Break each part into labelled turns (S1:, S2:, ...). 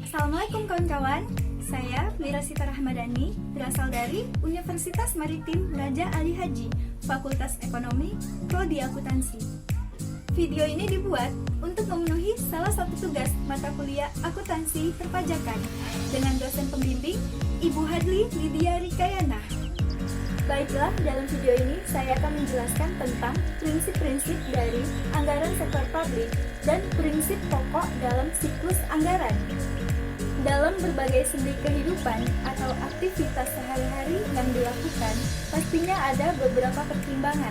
S1: Assalamualaikum kawan-kawan, saya Wirasita Rahmadani, berasal dari Universitas Maritim Raja Ali Haji, Fakultas Ekonomi, Prodi Akuntansi. Video ini dibuat untuk memenuhi salah satu tugas mata kuliah akuntansi perpajakan dengan dosen pembimbing Ibu Hadli Lydia Rikayana. Baiklah, dalam video ini saya akan menjelaskan tentang prinsip-prinsip dari anggaran sektor publik dan prinsip pokok dalam siklus anggaran. Dalam berbagai sendi kehidupan atau aktivitas sehari-hari yang dilakukan, pastinya ada beberapa pertimbangan.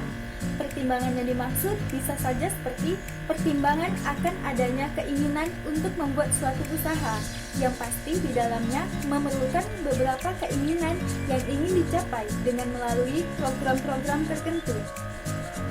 S1: Pertimbangan yang dimaksud bisa saja seperti pertimbangan akan adanya keinginan untuk membuat suatu usaha, yang pasti di dalamnya memerlukan beberapa keinginan yang ingin dicapai dengan melalui program-program tertentu.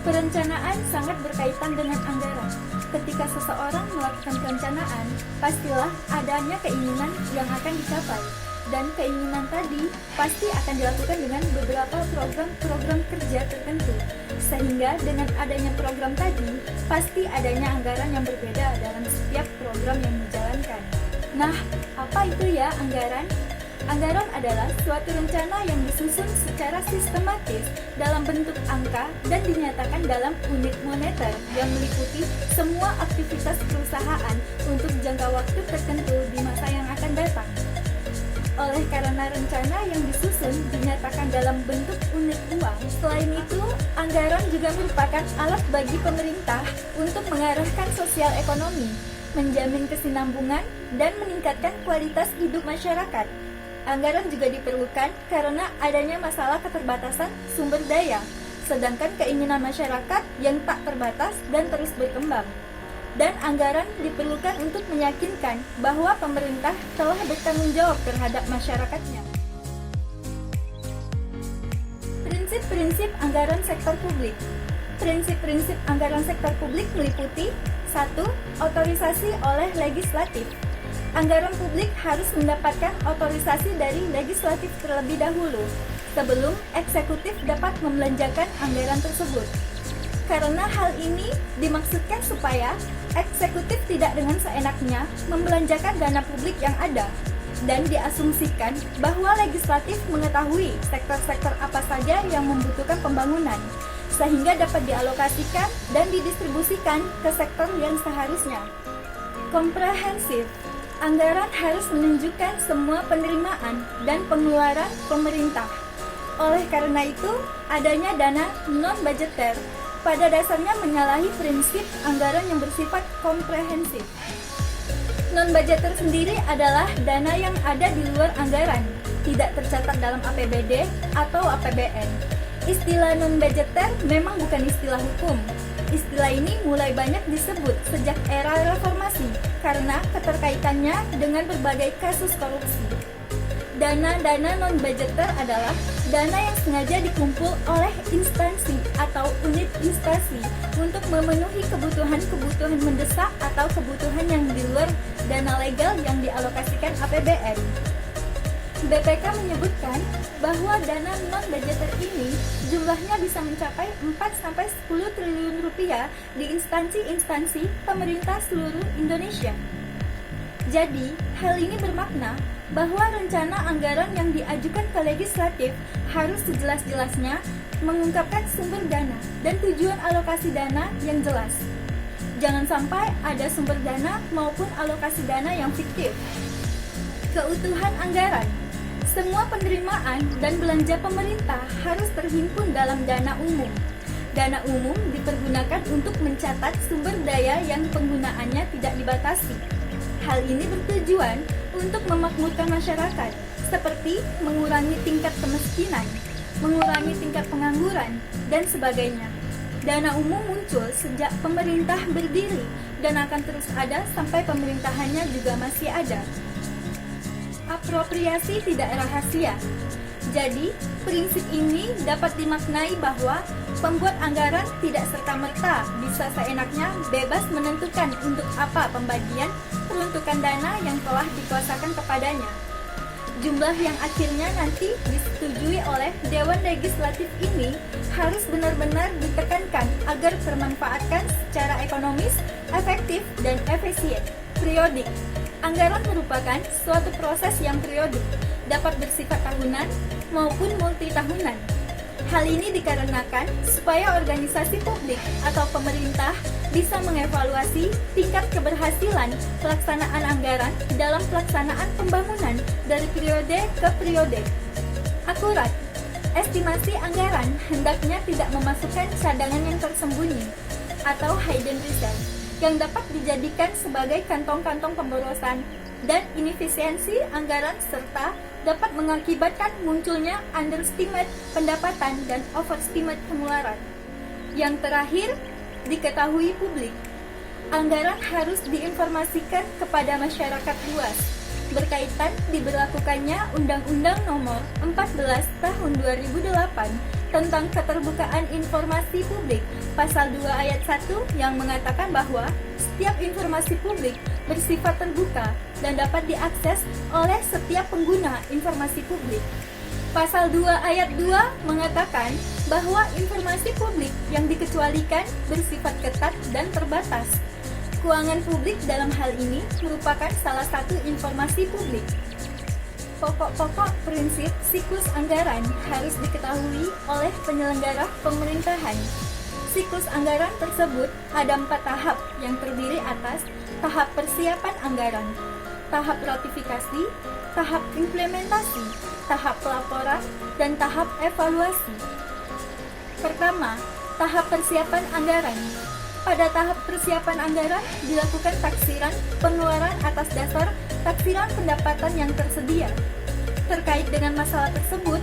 S1: Perencanaan sangat berkaitan dengan anggaran. Ketika seseorang melakukan perencanaan, pastilah adanya keinginan yang akan dicapai. Dan keinginan tadi pasti akan dilakukan dengan beberapa program-program kerja tertentu. Sehingga dengan adanya program tadi, pasti adanya anggaran yang berbeda dalam setiap program yang dijalankan. Nah, apa itu ya anggaran? Anggaran adalah suatu rencana yang disusun secara sistematis dalam bentuk angka dan dinyatakan dalam unit moneter yang meliputi semua aktivitas perusahaan untuk jangka waktu tertentu di masa yang akan datang. Oleh karena rencana yang disusun dinyatakan dalam bentuk unit uang, selain itu, anggaran juga merupakan alat bagi pemerintah untuk mengarahkan sosial ekonomi, menjamin kesinambungan, dan meningkatkan kualitas hidup masyarakat. Anggaran juga diperlukan karena adanya masalah keterbatasan sumber daya, sedangkan keinginan masyarakat yang tak terbatas dan terus berkembang. Dan anggaran diperlukan untuk meyakinkan bahwa pemerintah telah bertanggung jawab terhadap masyarakatnya. Prinsip-prinsip anggaran sektor publik. Prinsip-prinsip anggaran sektor publik meliputi 1. Otorisasi oleh legislatif. Anggaran publik harus mendapatkan otorisasi dari legislatif terlebih dahulu, sebelum eksekutif dapat membelanjakan anggaran tersebut. Karena hal ini dimaksudkan supaya eksekutif tidak dengan seenaknya membelanjakan dana publik yang ada, dan diasumsikan bahwa legislatif mengetahui sektor-sektor apa saja yang membutuhkan pembangunan, sehingga dapat dialokasikan dan didistribusikan ke sektor yang seharusnya. Komprehensif. Anggaran harus menunjukkan semua penerimaan dan pengeluaran pemerintah. Oleh karena itu, adanya dana non-budgeter pada dasarnya menyalahi prinsip anggaran yang bersifat komprehensif. Non-budgeter sendiri adalah dana yang ada di luar anggaran, tidak tercatat dalam APBD atau APBN. Istilah non-budgeter memang bukan istilah hukum. Istilah ini mulai banyak disebut sejak era reformasi karena keterkaitannya dengan berbagai kasus korupsi. Dana-dana non-budgeter adalah dana yang sengaja dikumpul oleh instansi atau unit instansi untuk memenuhi kebutuhan-kebutuhan mendesak atau kebutuhan yang di luar dana legal yang dialokasikan APBN. BPK menyebutkan bahwa dana non-budgeter ini jumlahnya bisa mencapai 4-10 triliun rupiah di instansi-instansi pemerintah seluruh Indonesia. Jadi, hal ini bermakna bahwa rencana anggaran yang diajukan ke legislatif harus sejelas-jelasnya mengungkapkan sumber dana dan tujuan alokasi dana yang jelas. Jangan sampai ada sumber dana maupun alokasi dana yang fiktif. Keutuhan anggaran. Semua penerimaan dan belanja pemerintah harus terhimpun dalam dana umum. Dana umum dipergunakan untuk mencatat sumber daya yang penggunaannya tidak dibatasi. Hal ini bertujuan untuk memakmurkan masyarakat, seperti mengurangi tingkat kemiskinan, mengurangi tingkat pengangguran, dan sebagainya. Dana umum muncul sejak pemerintah berdiri dan akan terus ada sampai pemerintahannya juga masih ada. Apropriasi tidak rahasia. Jadi, prinsip ini dapat dimaknai bahwa pembuat anggaran tidak serta-merta bisa seenaknya bebas menentukan untuk apa pembagian peruntukan dana yang telah dikuasakan kepadanya. Jumlah yang akhirnya nanti disetujui oleh Dewan Legislatif ini harus benar-benar ditekankan agar bermanfaatkan secara ekonomis, efektif, dan efisien. Periodik. Anggaran merupakan suatu proses yang periodik, dapat bersifat tahunan maupun multitahunan. Hal ini dikarenakan supaya organisasi publik atau pemerintah bisa mengevaluasi tingkat keberhasilan pelaksanaan anggaran dalam pelaksanaan pembangunan dari periode ke periode. Akurat. Estimasi anggaran hendaknya tidak memasukkan cadangan yang tersembunyi atau hidden reserve yang dapat dijadikan sebagai kantong-kantong pemborosan dan inefisiensi anggaran serta dapat mengakibatkan munculnya underestimate pendapatan dan overestimate pengeluaran. Yang terakhir, diketahui publik. Anggaran harus diinformasikan kepada masyarakat luas berkaitan diberlakukannya Undang-Undang Nomor 14 Tahun 2008 tentang Keterbukaan Informasi Publik Pasal 2 Ayat 1 yang mengatakan bahwa setiap informasi publik bersifat terbuka dan dapat diakses oleh setiap pengguna informasi publik. Pasal 2 Ayat 2 mengatakan bahwa informasi publik yang dikecualikan bersifat ketat dan terbatas. Keuangan publik dalam hal ini merupakan salah satu informasi publik. Pokok-pokok prinsip siklus anggaran harus diketahui oleh penyelenggara pemerintahan. Siklus anggaran tersebut ada 4 tahap yang terdiri atas tahap persiapan anggaran, tahap ratifikasi, tahap implementasi, tahap pelaporan, dan tahap evaluasi. Pertama, tahap persiapan anggaran. Pada tahap persiapan anggaran dilakukan taksiran pengeluaran atas dasar taksiran pendapatan yang tersedia. Terkait dengan masalah tersebut,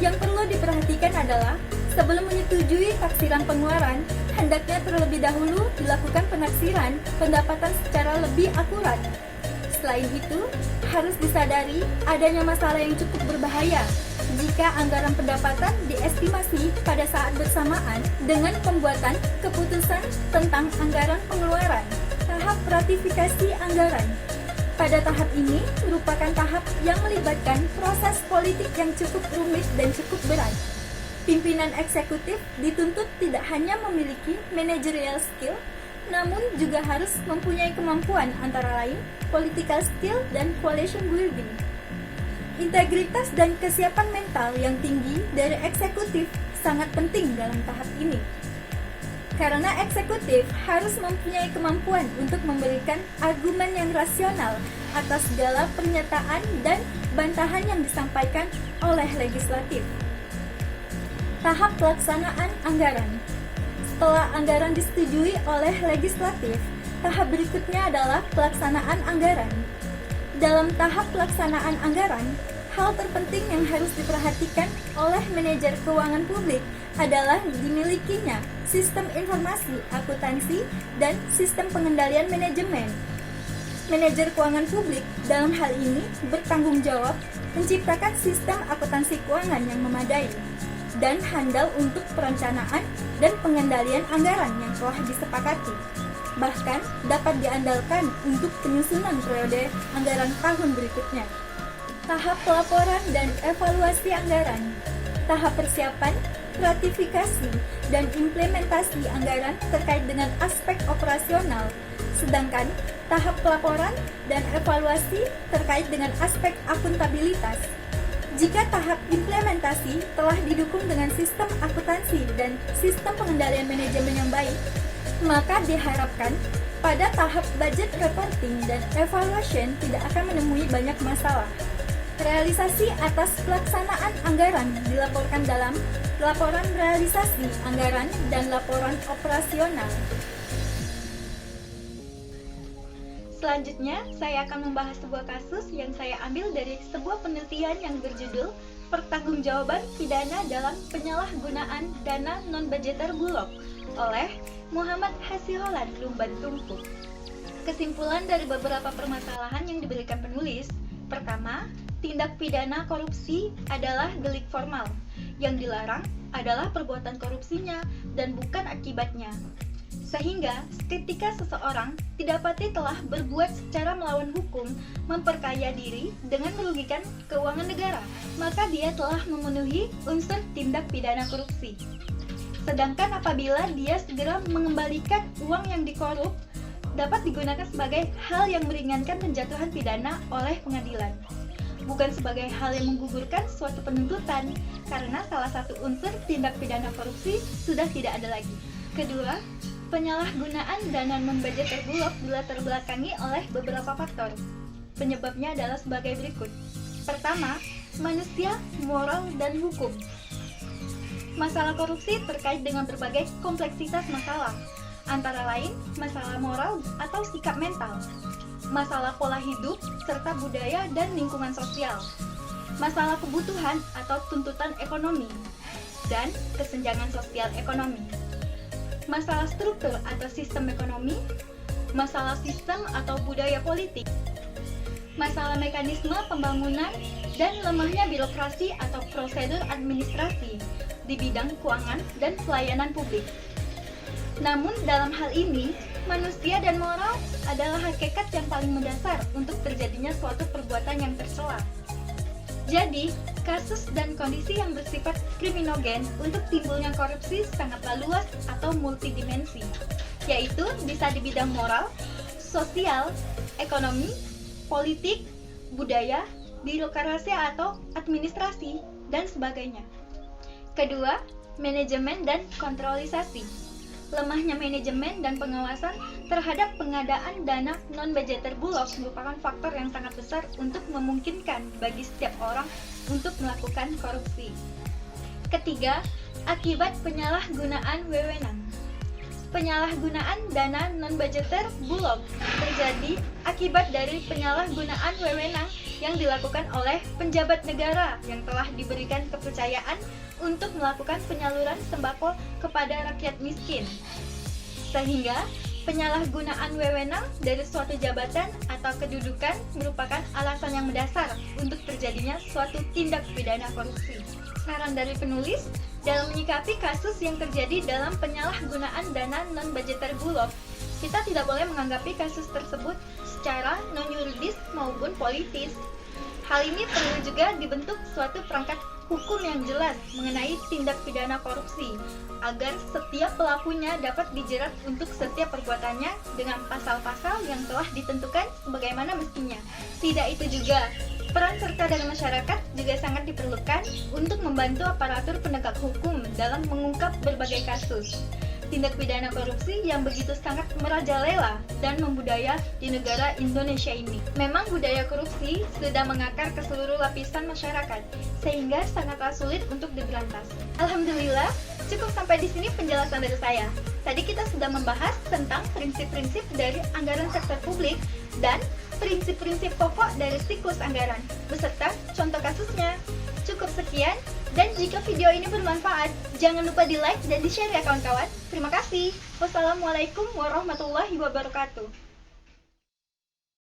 S1: yang perlu diperhatikan adalah sebelum menyetujui taksiran pengeluaran, hendaknya terlebih dahulu dilakukan penaksiran pendapatan secara lebih akurat. Selain itu, harus disadari adanya masalah yang cukup berbahaya jika anggaran pendapatan diestimasi pada saat bersamaan dengan pembuatan keputusan tentang anggaran pengeluaran. Tahap ratifikasi anggaran. Pada tahap ini merupakan tahap yang melibatkan proses politik yang cukup rumit dan cukup berat. Pimpinan eksekutif dituntut tidak hanya memiliki managerial skill, namun juga harus mempunyai kemampuan antara lain political skill dan coalition building. Integritas dan kesiapan mental yang tinggi dari eksekutif sangat penting dalam tahap ini. Karena eksekutif harus mempunyai kemampuan untuk memberikan argumen yang rasional atas segala pernyataan dan bantahan yang disampaikan oleh legislatif. Tahap pelaksanaan anggaran. Setelah anggaran disetujui oleh legislatif, tahap berikutnya adalah pelaksanaan anggaran. Dalam tahap pelaksanaan anggaran, hal terpenting yang harus diperhatikan oleh manajer keuangan publik adalah dimilikinya sistem informasi akuntansi dan sistem pengendalian manajemen. Manajer keuangan publik dalam hal ini bertanggung jawab menciptakan sistem akuntansi keuangan yang memadai dan handal untuk perencanaan dan pengendalian anggaran yang telah disepakati. Bahkan dapat diandalkan untuk penyusunan periode anggaran tahun berikutnya. Tahap pelaporan dan evaluasi anggaran. Tahap persiapan, ratifikasi, dan implementasi anggaran terkait dengan aspek operasional. Sedangkan tahap pelaporan dan evaluasi terkait dengan aspek akuntabilitas. Jika tahap implementasi telah didukung dengan sistem akuntansi dan sistem pengendalian manajemen yang baik, maka diharapkan pada tahap budget reporting dan evaluation tidak akan menemui banyak masalah. Realisasi atas pelaksanaan anggaran dilaporkan dalam laporan realisasi anggaran dan laporan operasional. Selanjutnya, saya akan membahas sebuah kasus yang saya ambil dari sebuah penelitian yang berjudul Pertanggungjawaban Pidana dalam Penyalahgunaan Dana Non-Budgeter Bulog oleh Muhammad Hasiholan Lumban Tungku. Kesimpulan dari beberapa permasalahan yang diberikan penulis. Pertama, tindak pidana korupsi adalah delik formal. Yang dilarang adalah perbuatan korupsinya dan bukan akibatnya. Sehingga ketika seseorang didapati telah berbuat secara melawan hukum, memperkaya diri dengan merugikan keuangan negara, maka dia telah memenuhi unsur tindak pidana korupsi. Sedangkan apabila dia segera mengembalikan uang yang dikorup dapat digunakan sebagai hal yang meringankan penjatuhan pidana oleh pengadilan, bukan sebagai hal yang menggugurkan suatu penuntutan, karena salah satu unsur tindak pidana korupsi sudah tidak ada lagi. Kedua, penyalahgunaan dana non-budgeter Bulog dilatar belakangi oleh beberapa faktor. Penyebabnya adalah sebagai berikut. Pertama, manusia, moral, dan hukum. Masalah korupsi terkait dengan berbagai kompleksitas masalah, antara lain masalah moral atau sikap mental, masalah pola hidup, serta budaya dan lingkungan sosial, masalah kebutuhan atau tuntutan ekonomi, dan kesenjangan sosial ekonomi, masalah struktur atau sistem ekonomi, masalah sistem atau budaya politik, masalah mekanisme pembangunan, dan lemahnya birokrasi atau prosedur administrasi di bidang keuangan dan pelayanan publik. Namun dalam hal ini, manusia dan moral adalah hakikat yang paling mendasar untuk terjadinya suatu perbuatan yang tercela. Jadi, kasus dan kondisi yang bersifat kriminogen untuk timbulnya korupsi sangatlah luas atau multidimensi, yaitu bisa di bidang moral, sosial, ekonomi, politik, budaya, birokrasi atau administrasi, dan sebagainya. Kedua, manajemen dan kontrolisasi. Lemahnya manajemen dan pengawasan terhadap pengadaan dana non-budgeter Bulog merupakan faktor yang sangat besar untuk memungkinkan bagi setiap orang untuk melakukan korupsi. Ketiga, akibat penyalahgunaan wewenang. Penyalahgunaan dana non-budgeter Bulog terjadi akibat dari penyalahgunaan wewenang yang dilakukan oleh penjabat negara yang telah diberikan kepercayaan untuk melakukan penyaluran sembako kepada rakyat miskin. Sehingga penyalahgunaan wewenang dari suatu jabatan atau kedudukan merupakan alasan yang mendasar untuk terjadinya suatu tindak pidana korupsi. Saran dari penulis dalam menyikapi kasus yang terjadi dalam penyalahgunaan dana non-budgeter Bulog, kita tidak boleh menanggapi kasus tersebut secara non-yuridis maupun politis. Hal ini perlu juga dibentuk suatu perangkat hukum yang jelas mengenai tindak pidana korupsi, agar setiap pelakunya dapat dijerat untuk setiap perbuatannya dengan pasal-pasal yang telah ditentukan sebagaimana mestinya. Tidak itu juga, peran serta dari masyarakat juga sangat diperlukan untuk membantu aparatur penegak hukum dalam mengungkap berbagai kasus tindak pidana korupsi yang begitu sangat merajalela dan membudaya di negara Indonesia ini. Memang budaya korupsi sudah mengakar ke seluruh lapisan masyarakat, sehingga sangatlah sulit untuk diberantas. Alhamdulillah, cukup sampai di sini penjelasan dari saya. Tadi kita sudah membahas tentang prinsip-prinsip dari anggaran sektor publik dan prinsip-prinsip pokok dari siklus anggaran, beserta contoh kasusnya. Cukup sekian, dan jika video ini bermanfaat, jangan lupa di like dan di share ya kawan-kawan. Terima kasih. Wassalamualaikum warahmatullahi wabarakatuh.